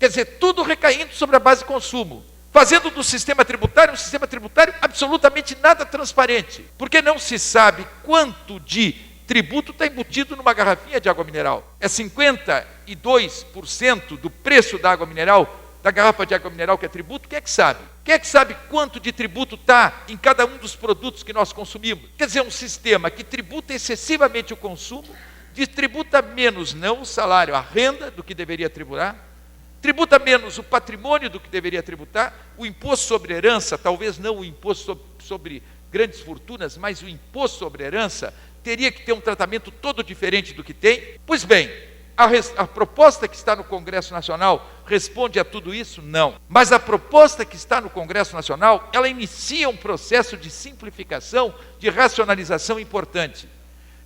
Quer dizer, tudo recaindo sobre a base de consumo, fazendo do sistema tributário um sistema tributário absolutamente nada transparente, porque não se sabe quanto de tributo está embutido numa garrafinha de água mineral. É 52% do preço da água mineral, da garrafa de água mineral que é tributo? Quem é que sabe? Quem é que sabe quanto de tributo está em cada um dos produtos que nós consumimos? Quer dizer, um sistema que tributa excessivamente o consumo, tributa menos não o salário, a renda do que deveria tributar, tributa menos o patrimônio do que deveria tributar, o imposto sobre herança, talvez não o imposto sobre grandes fortunas, mas o imposto sobre herança teria que ter um tratamento todo diferente do que tem. Pois bem, a proposta que está no Congresso Nacional responde a tudo isso? Não. Mas a proposta que está no Congresso Nacional, ela inicia um processo de simplificação, de racionalização importante.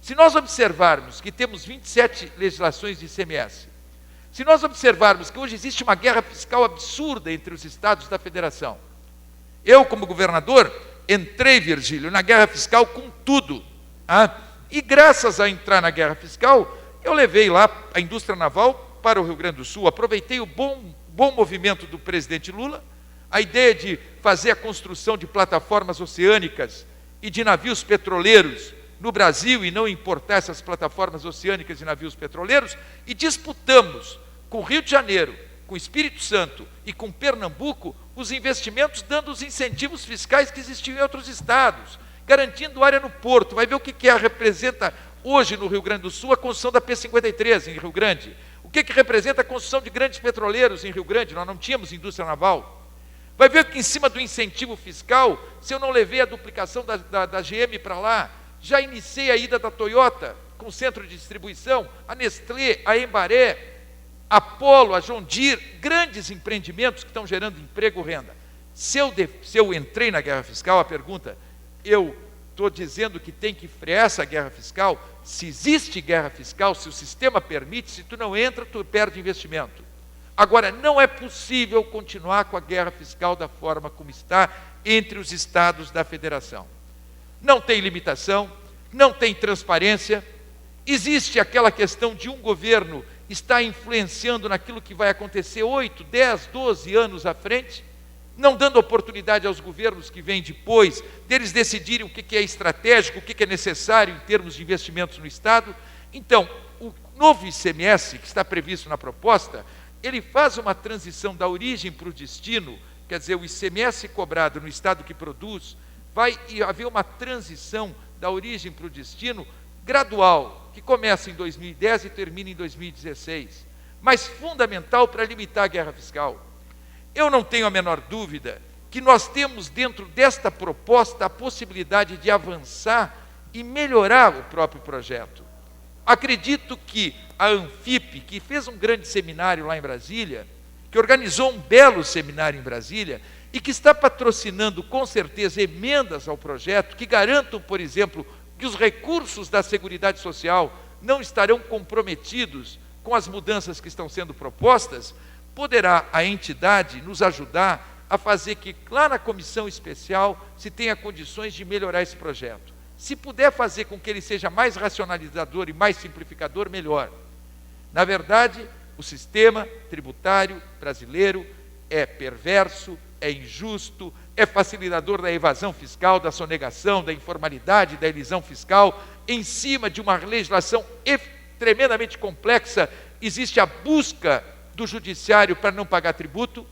Se nós observarmos que temos 27 legislações de ICMS, se nós observarmos que hoje existe uma guerra fiscal absurda entre os estados da federação, eu, como governador, entrei, Virgílio, na guerra fiscal com tudo. E graças a entrar na guerra fiscal, eu levei lá a indústria naval para o Rio Grande do Sul, aproveitei o bom movimento do presidente Lula, a ideia de fazer a construção de plataformas oceânicas e de navios petroleiros no Brasil e não importar essas plataformas oceânicas e navios petroleiros, e disputamos com o Rio de Janeiro, com o Espírito Santo e com Pernambuco os investimentos, dando os incentivos fiscais que existiam em outros estados, garantindo área no porto. Vai ver o que representa hoje no Rio Grande do Sul a construção da P-53 em Rio Grande. O que representa a construção de grandes petroleiros em Rio Grande? Nós não tínhamos indústria naval. Vai ver que em cima do incentivo fiscal, se eu não levei a duplicação da GM para lá, já iniciei a ida da Toyota com centro de distribuição, a Nestlé, a Embaré, a Polo, a John Deere, grandes empreendimentos que estão gerando emprego e renda. Se eu entrei na guerra fiscal, a pergunta, eu estou dizendo que tem que frear essa guerra fiscal? Se existe guerra fiscal, se o sistema permite, se tu não entra, tu perde investimento. Agora, não é possível continuar com a guerra fiscal da forma como está entre os estados da federação. Não tem limitação, não tem transparência, existe aquela questão de um governo estar influenciando naquilo que vai acontecer 8, 10, 12 anos à frente, não dando oportunidade aos governos que vêm depois, deles decidirem o que é estratégico, o que é necessário em termos de investimentos no Estado. Então, o novo ICMS, que está previsto na proposta, ele faz uma transição da origem para o destino, quer dizer, o ICMS cobrado no Estado que produz, vai haver uma transição da origem para o destino gradual, que começa em 2010 e termina em 2016, mas fundamental para limitar a guerra fiscal. Eu não tenho a menor dúvida que nós temos dentro desta proposta a possibilidade de avançar e melhorar o próprio projeto. Acredito que a Anfip, que fez um grande seminário lá em Brasília, que organizou um belo seminário em Brasília, e que está patrocinando com certeza emendas ao projeto que garantam, por exemplo, que os recursos da Seguridade Social não estarão comprometidos com as mudanças que estão sendo propostas, poderá a entidade nos ajudar a fazer que lá na comissão especial se tenha condições de melhorar esse projeto. Se puder fazer com que ele seja mais racionalizador e mais simplificador, melhor. Na verdade, o sistema tributário brasileiro é perverso, é injusto, é facilitador da evasão fiscal, da sonegação, da informalidade, da elisão fiscal. Em cima de uma legislação tremendamente complexa, existe a busca do judiciário para não pagar tributo,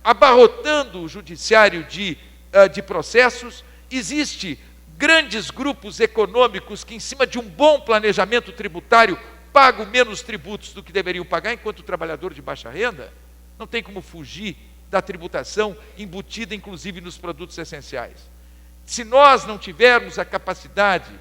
abarrotando o judiciário de processos. Existe grandes grupos econômicos que, em cima de um bom planejamento tributário, pagam menos tributos do que deveriam pagar, enquanto o trabalhador de baixa renda não tem como fugir da tributação embutida, inclusive, nos produtos essenciais. Se nós não tivermos a capacidade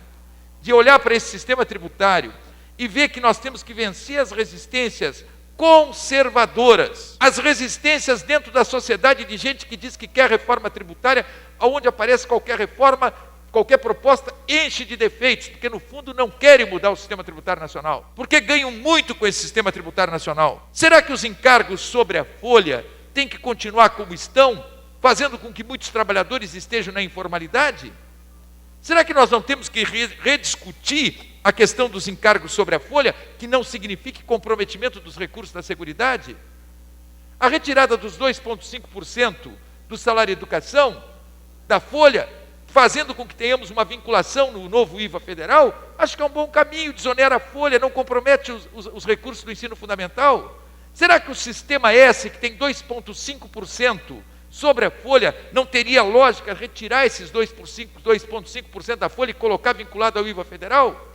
de olhar para esse sistema tributário e ver que nós temos que vencer as resistências conservadoras, as resistências dentro da sociedade de gente que diz que quer reforma tributária, onde aparece qualquer reforma, qualquer proposta enche de defeitos, porque no fundo não querem mudar o sistema tributário nacional, porque ganham muito com esse sistema tributário nacional. Será que os encargos sobre a folha têm que continuar como estão, fazendo com que muitos trabalhadores estejam na informalidade? Será que nós não temos que rediscutir a questão dos encargos sobre a folha, que não signifique comprometimento dos recursos da Seguridade? A retirada dos 2,5% do salário educação, da folha, fazendo com que tenhamos uma vinculação no novo IVA federal, acho que é um bom caminho, desonera a folha, não compromete os recursos do ensino fundamental. Será que o sistema S, que tem 2,5% sobre a folha, não teria lógica retirar esses 2,5% da folha e colocar vinculado ao IVA federal?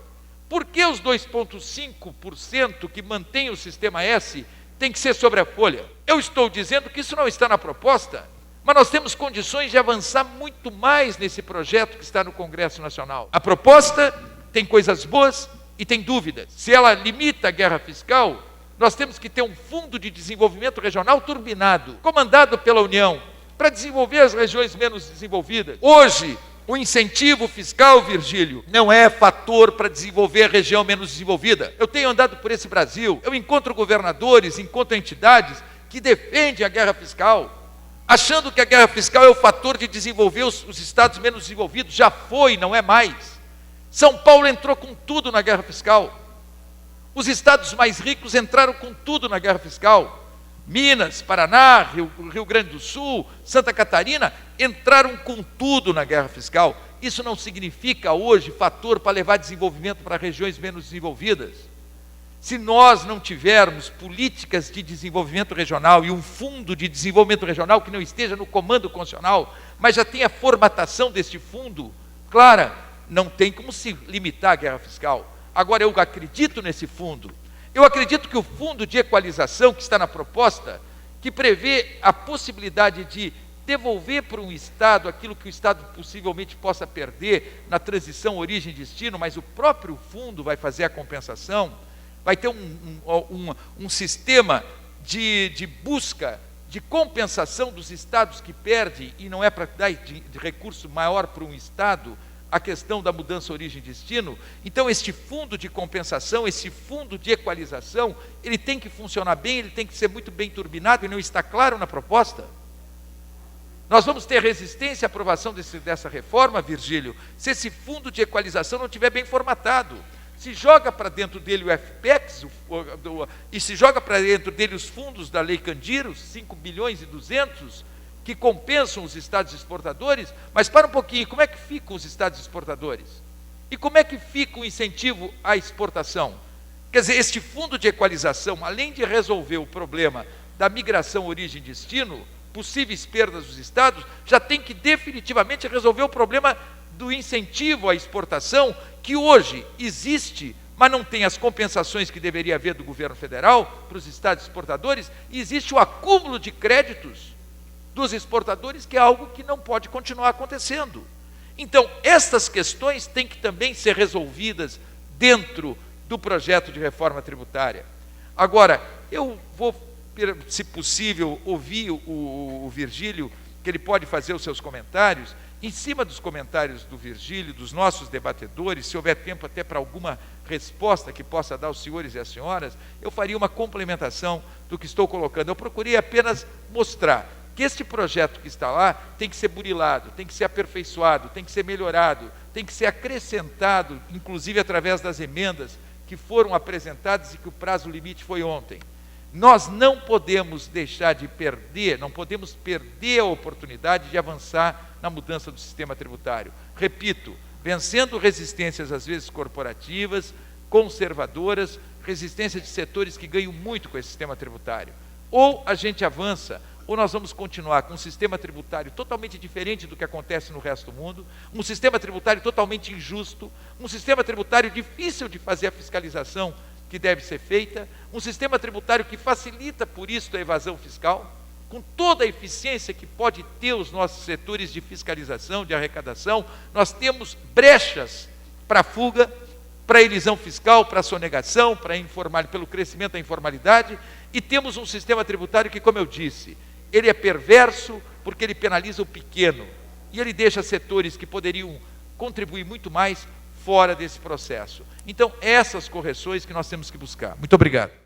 Por que os 2,5% que mantém o sistema S tem que ser sobre a folha? Eu estou dizendo que isso não está na proposta, mas nós temos condições de avançar muito mais nesse projeto que está no Congresso Nacional. A proposta tem coisas boas e tem dúvidas. Se ela limita a guerra fiscal, nós temos que ter um fundo de desenvolvimento regional turbinado, comandado pela União, para desenvolver as regiões menos desenvolvidas. Hoje, o incentivo fiscal, Virgílio, não é fator para desenvolver a região menos desenvolvida. Eu tenho andado por esse Brasil, eu encontro governadores, encontro entidades que defendem a guerra fiscal, achando que a guerra fiscal é o fator de desenvolver os estados menos desenvolvidos. Já foi, não é mais. São Paulo entrou com tudo na guerra fiscal. Os estados mais ricos entraram com tudo na guerra fiscal. Minas, Paraná, Rio Grande do Sul, Santa Catarina, entraram com tudo na guerra fiscal. Isso não significa hoje fator para levar desenvolvimento para regiões menos desenvolvidas. Se nós não tivermos políticas de desenvolvimento regional e um fundo de desenvolvimento regional que não esteja no comando constitucional, mas já tenha formatação deste fundo, clara, não tem como se limitar à guerra fiscal. Agora, eu acredito nesse fundo. Eu acredito que o fundo de equalização que está na proposta, que prevê a possibilidade de devolver para um Estado aquilo que o Estado possivelmente possa perder na transição origem-destino, mas o próprio fundo vai fazer a compensação, vai ter um sistema de busca, de compensação dos estados que perdem, e não é para dar de recurso maior para um Estado, a questão da mudança origem-destino. Então, este fundo de compensação, esse fundo de equalização, ele tem que funcionar bem, ele tem que ser muito bem turbinado, e não está claro na proposta. Nós vamos ter resistência à aprovação dessa reforma, Virgílio, se esse fundo de equalização não estiver bem formatado. Se joga para dentro dele o FPEX, e se joga para dentro dele os fundos da Lei Candiros, 5 bilhões e 200, que compensam os estados exportadores, mas para um pouquinho, como é que ficam os estados exportadores? E como é que fica o incentivo à exportação? Quer dizer, este fundo de equalização, além de resolver o problema da migração origem-destino, possíveis perdas dos estados, já tem que definitivamente resolver o problema do incentivo à exportação, que hoje existe, mas não tem as compensações que deveria haver do governo federal para os estados exportadores, e existe o acúmulo de créditos dos exportadores, que é algo que não pode continuar acontecendo. Então, estas questões têm que também ser resolvidas dentro do projeto de reforma tributária. Agora, eu vou, se possível, ouvir o Virgílio, que ele pode fazer os seus comentários. Em cima dos comentários do Virgílio, dos nossos debatedores, se houver tempo até para alguma resposta que possa dar aos senhores e às senhoras, eu faria uma complementação do que estou colocando. Eu procurei apenas mostrar que este projeto que está lá tem que ser burilado, tem que ser aperfeiçoado, tem que ser melhorado, tem que ser acrescentado, inclusive através das emendas que foram apresentadas e que o prazo limite foi ontem. Nós não podemos deixar de perder, não podemos perder a oportunidade de avançar na mudança do sistema tributário. Repito, vencendo resistências às vezes corporativas, conservadoras, resistência de setores que ganham muito com esse sistema tributário. Ou a gente avança, ou nós vamos continuar com um sistema tributário totalmente diferente do que acontece no resto do mundo, um sistema tributário totalmente injusto, um sistema tributário difícil de fazer a fiscalização que deve ser feita, um sistema tributário que facilita, por isso, a evasão fiscal, com toda a eficiência que pode ter os nossos setores de fiscalização, de arrecadação. Nós temos brechas para a fuga, para a elisão fiscal, para a sonegação, pelo crescimento da informalidade, e temos um sistema tributário que, como eu disse, ele é perverso porque ele penaliza o pequeno, e ele deixa setores que poderiam contribuir muito mais fora desse processo. Então, essas correções que nós temos que buscar. Muito obrigado.